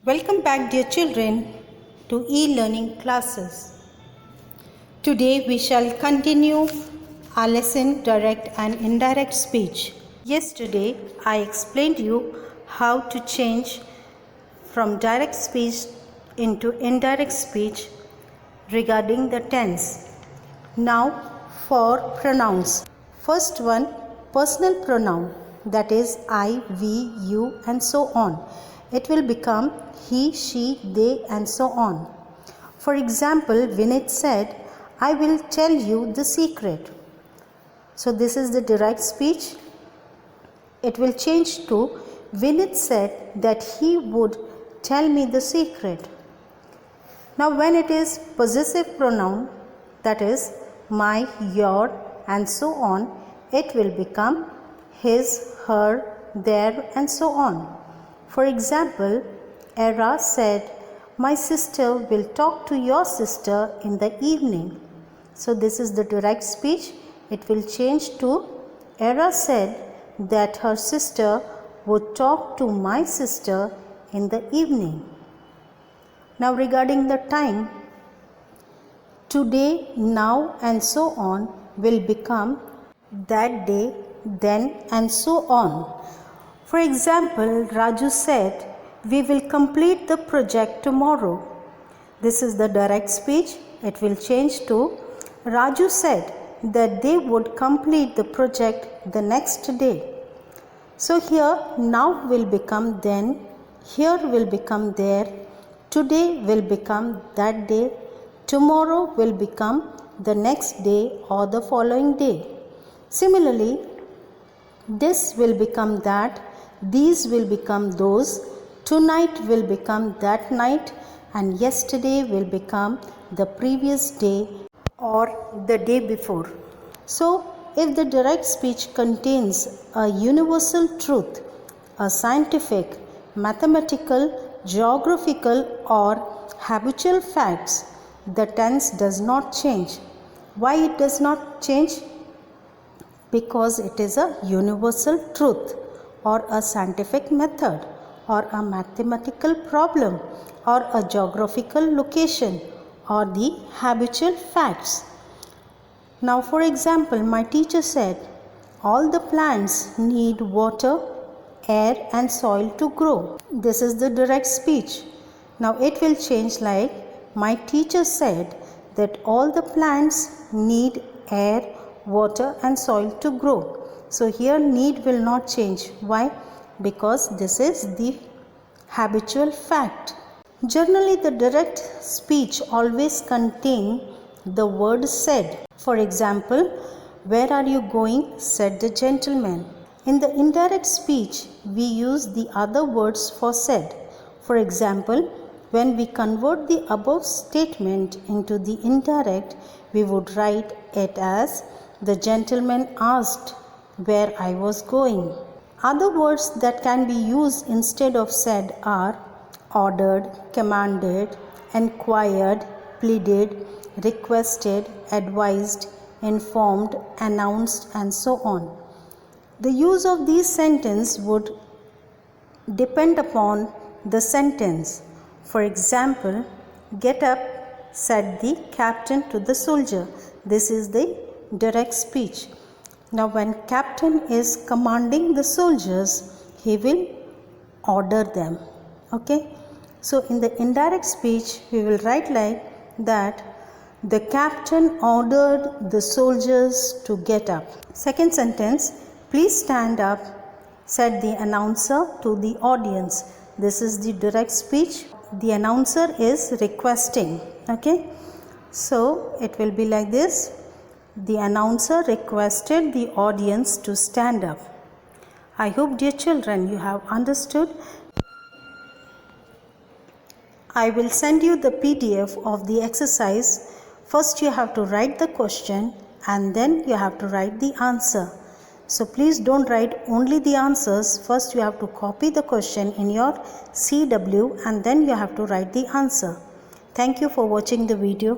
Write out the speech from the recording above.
Welcome back, dear children, to e-learning classes. Today we shall continue our lesson direct and indirect speech. Yesterday I explained you how to change from direct speech into indirect speech regarding the tense. Now for pronouns. First one, personal pronoun, that is I, we, you and so on. It will become he, she, they and so on. For example, Vinit said, I will tell you the secret. So this is the direct speech. It will change to Vinit said that he would tell me the secret. Now when it is possessive pronoun, that is my, your and so on, it will become his, her, their and so on. For example, Era said, my sister will talk to your sister in the evening. So this is the direct speech. It will change to Era said that her sister would talk to my sister in the evening. Now regarding the time, today, now and so on will become that day, then and so on. For example, Raju said, we will complete the project tomorrow. This is the direct speech. It will change to Raju said that they would complete the project the next day. So here now will become then, here will become there, today will become that day, tomorrow will become the next day or the following day. Similarly, this will become that, these will become those, tonight will become that night, and yesterday will become the previous day or the day before. So, if the direct speech contains a universal truth, a scientific, mathematical, geographical or habitual facts, the tense does not change. Why it does not change? Because it is a universal truth or a scientific method or a mathematical problem or a geographical location or the habitual facts. Now for example, my teacher said, all the plants need water, air and soil to grow. This is the direct speech. Now it will change like, my teacher said that all the plants need air, water and soil to grow. So here need will not change. Why? Because this is the habitual fact. Generally the direct speech always contain the word said. For example, where are you going? Said the gentleman. In the indirect speech, we use the other words for said. For example, when we convert the above statement into the indirect, we would write it as, the gentleman asked where I was going. Other words that can be used instead of said are ordered, commanded, inquired, pleaded, requested, advised, informed, announced and so on. The use of these sentences would depend upon the sentence. For example, get up, said the captain to the soldier. This is the direct speech. Now when captain is commanding the soldiers, he will order them. Okay. So in the indirect speech, we will write like that, the captain ordered the soldiers to get up. Second sentence, please stand up, said the announcer to the audience. This is the direct speech. The announcer is requesting. Okay. So it will be like this. The announcer requested the audience to stand up. I hope, dear children, you have understood. I will send you the PDF of the exercise. First you have to write the question and then you have to write the answer. So please don't write only the answers. First you have to copy the question in your CW and then you have to write the answer. Thank you for watching the video.